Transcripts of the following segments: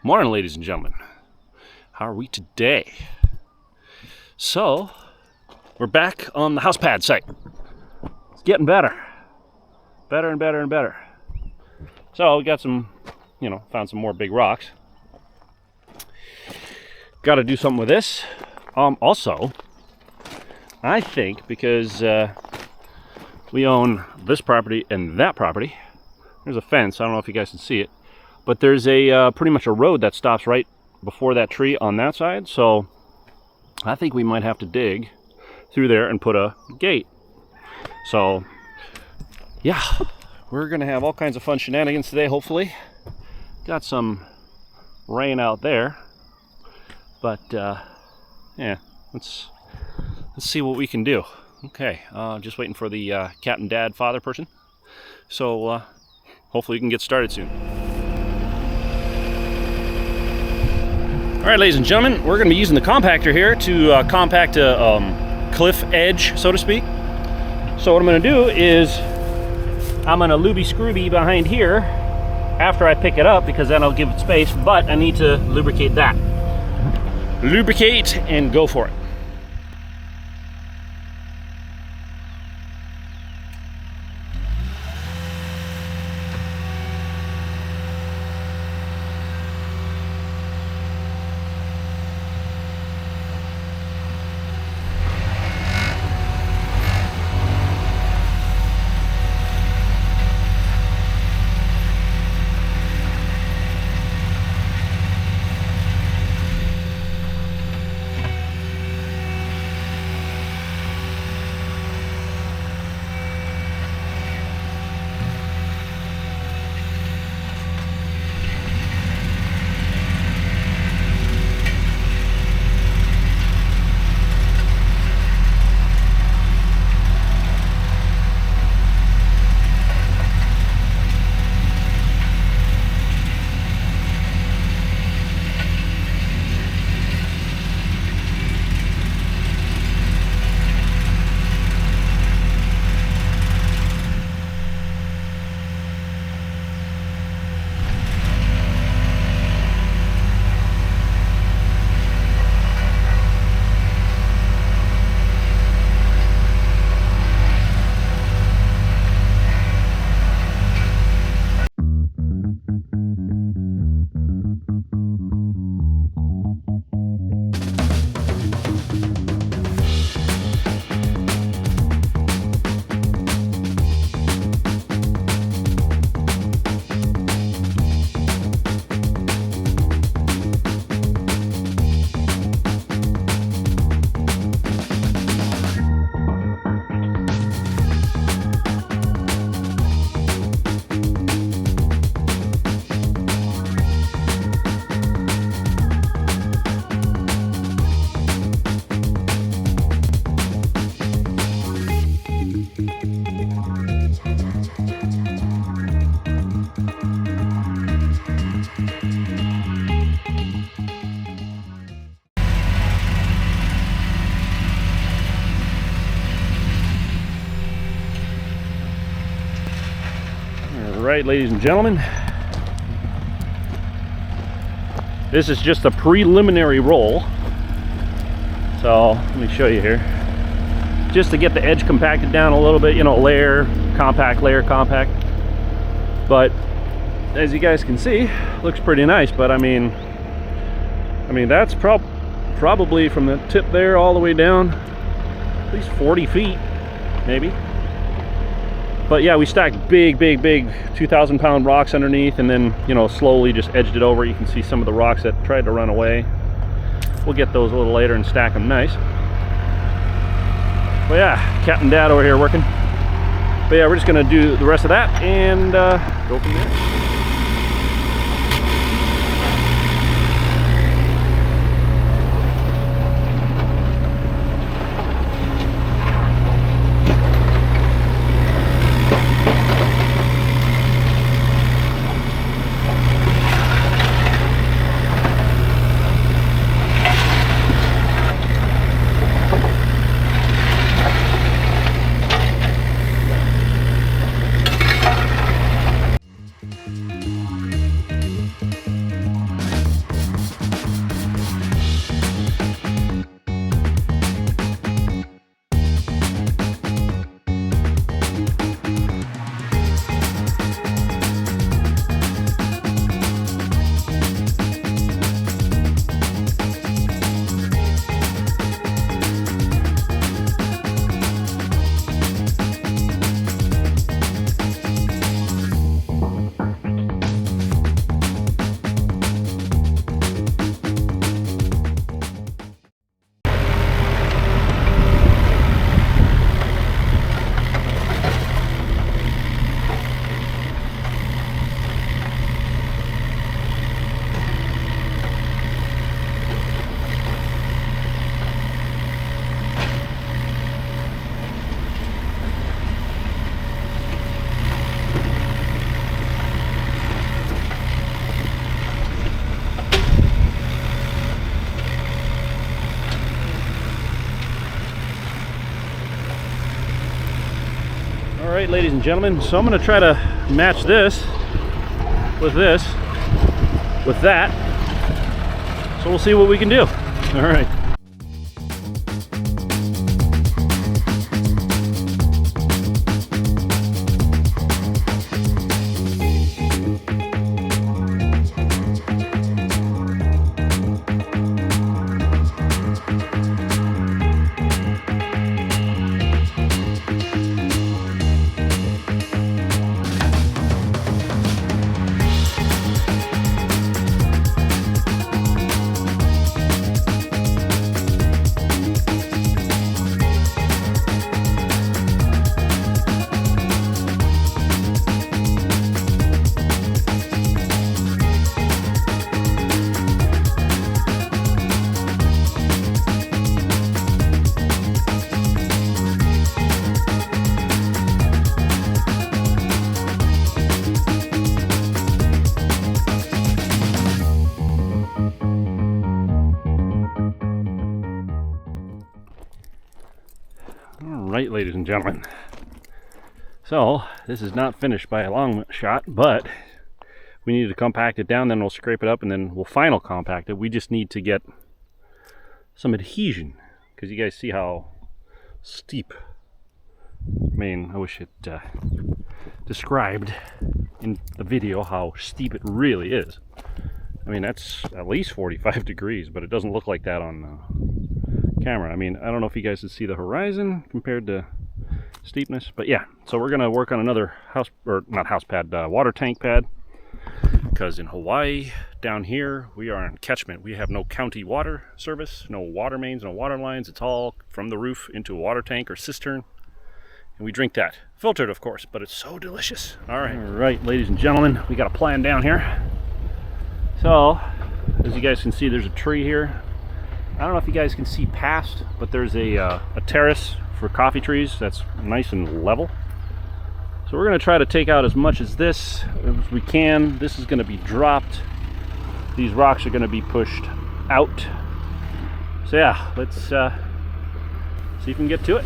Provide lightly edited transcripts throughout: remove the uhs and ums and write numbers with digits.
Morning, ladies and gentlemen. How are we today? So, we're back on the house pad site. It's getting better. Better and better and better. So, we got some, found some more big rocks. Got to do something with this. Also, I think because we own this property and that property, there's a fence. I don't know if you guys can see it. But there's a pretty much a road that stops right before that tree on that side. So I think we might have to dig through there and put a gate. So yeah, we're gonna have all kinds of fun shenanigans today, hopefully. Got some rain out there. But yeah, let's see what we can do. Okay, just waiting for the cat and dad father person. So hopefully we can get started soon. All right, ladies and gentlemen, we're going to be using the compactor here to compact a cliff edge, so to speak. So what I'm going to do is I'm going to looby-scrooby behind here after I pick it up, because then I'll give it space, but I need to lubricate that. Lubricate and go for it. Right, ladies and gentlemen, this is just a preliminary roll. So let me show you here, just to get the edge compacted down a little bit, layer compact. But as you guys can see, looks pretty nice. But I mean that's probably from the tip there all the way down at least 40 feet maybe. But yeah, we stacked big 2,000-pound rocks underneath, and then slowly just edged it over. You can see some of the rocks that tried to run away. We'll get those a little later and stack them nice. But yeah, cat and dad over here working. But yeah, we're just gonna do the rest of that and go from there. All right, ladies and gentlemen, so I'm going to try to match this with that. So we'll see what we can do. All right. Alright, ladies and gentlemen, so this is not finished by a long shot, but we need to compact it down, then we'll scrape it up, and then we'll final compact it. We just need to get some adhesion, because you guys see how steep. I mean, I wish it described in the video how steep it really is. I mean, that's at least 45 degrees, but it doesn't look like that on camera. I mean, I don't know if you guys can see the horizon compared to steepness, but yeah. So we're gonna work on another water tank pad, because in Hawaii, down here, we are on catchment. We have no county water service, no water mains, no water lines. It's all from the roof into a water tank or cistern, and we drink that. Filtered, of course, but it's so delicious. All right, ladies and gentlemen, we got a plan down here. So, as you guys can see, there's a tree here. I don't know if you guys can see past, but there's a terrace for coffee trees that's nice and level. So we're going to try to take out as much as this as we can. This is going to be dropped. These rocks are going to be pushed out. So yeah, let's see if we can get to it.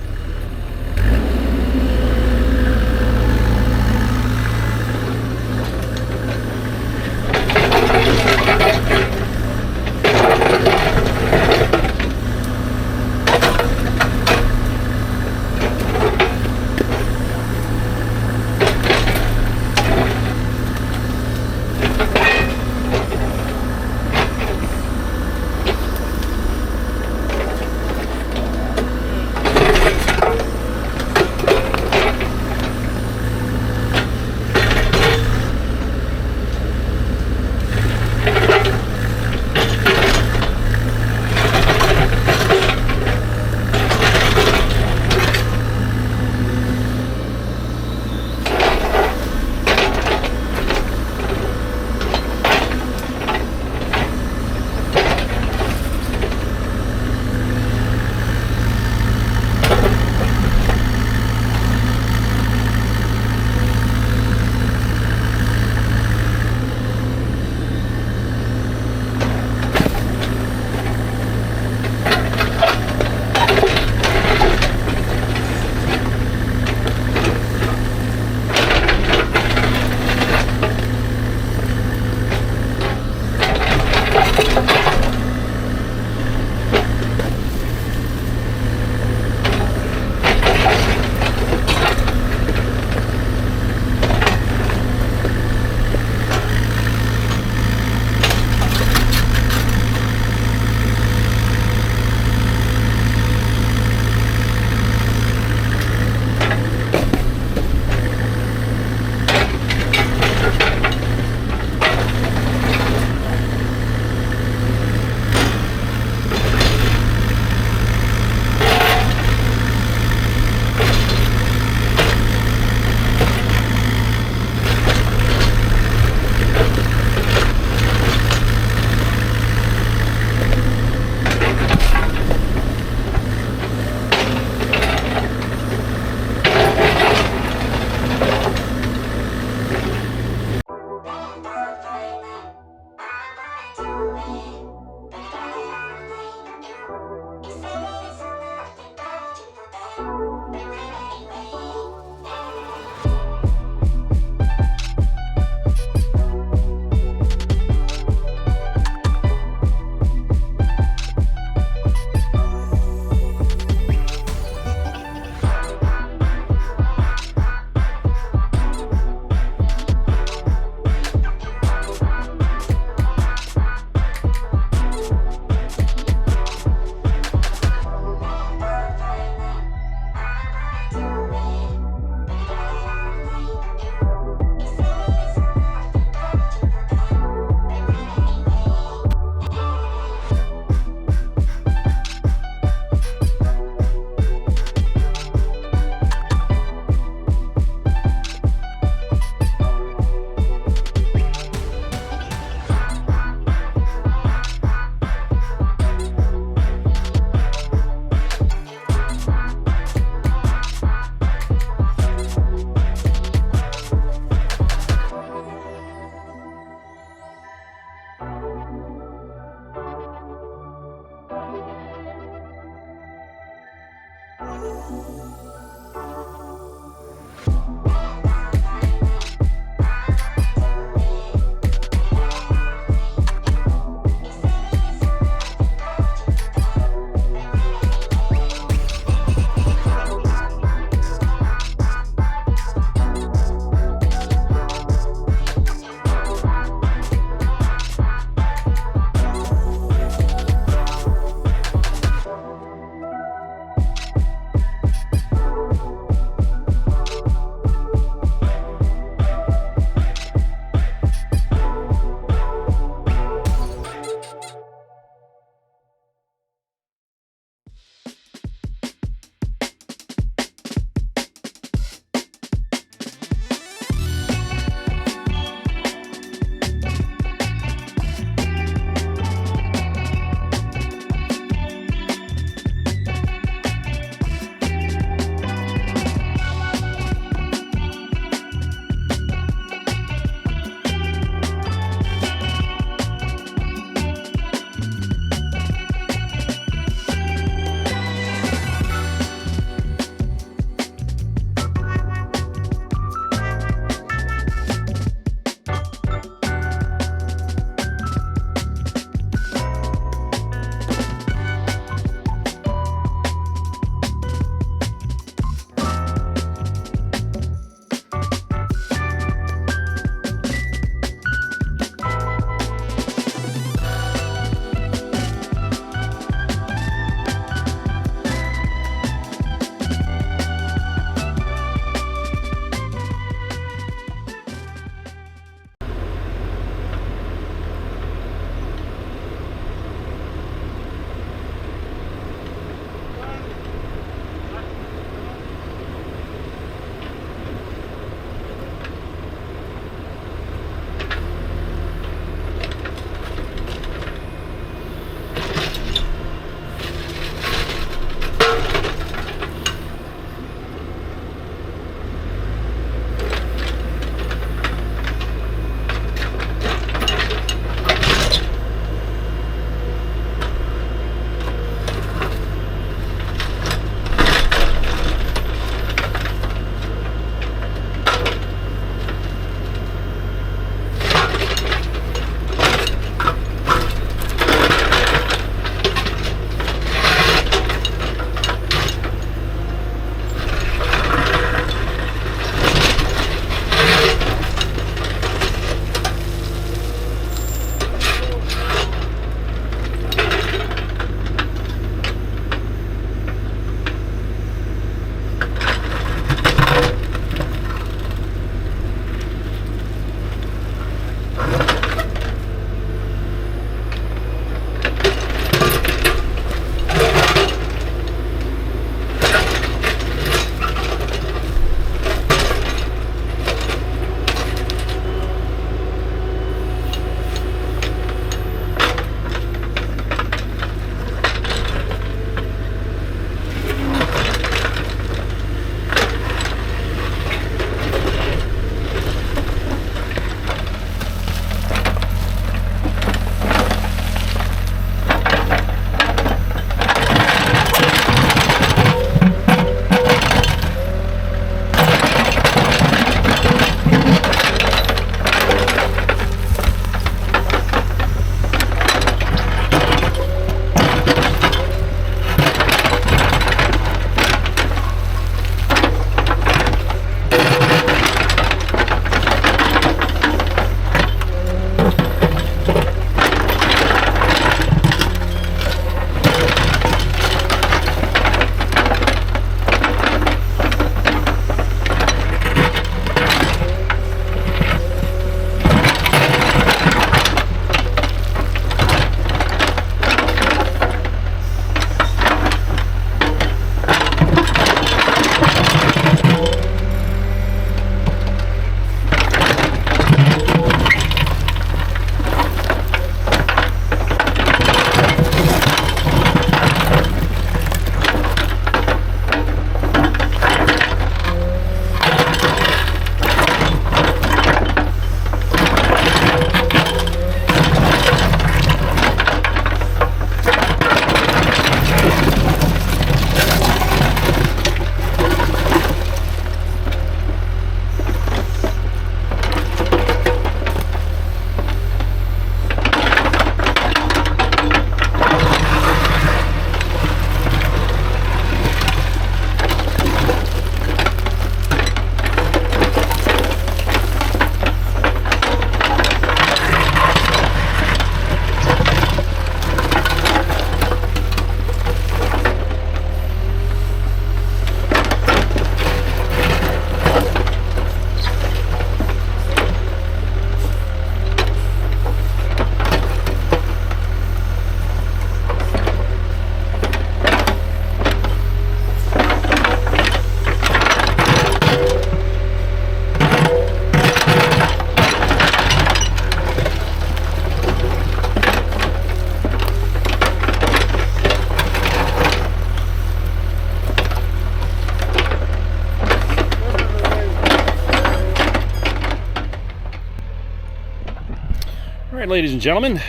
right, ladies and gentlemen,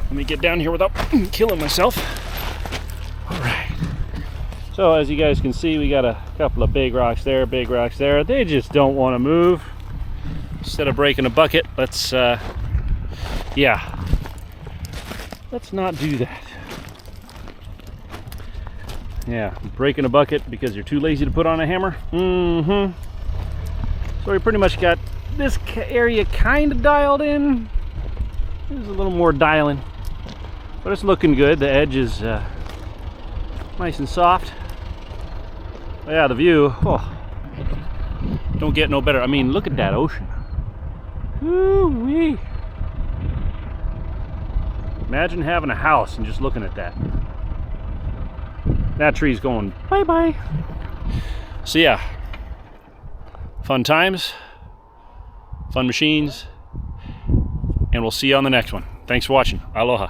let me get down here without killing myself. All right. So as you guys can see, we got a couple of big rocks there, big rocks there. They just don't want to move. Instead of breaking a bucket, let's yeah, let's not do that. Yeah, breaking a bucket because you're too lazy to put on a hammer. So we pretty much got this area kind of dialed in. There's a little more dialing, but it's looking good. The edge is nice and soft. But yeah, the view, oh, don't get no better. I mean, look at that ocean. Woo-wee. Imagine having a house and just looking at that. That tree's going bye-bye. So yeah, fun times, fun machines, and we'll see you on the next one. Thanks for watching. Aloha.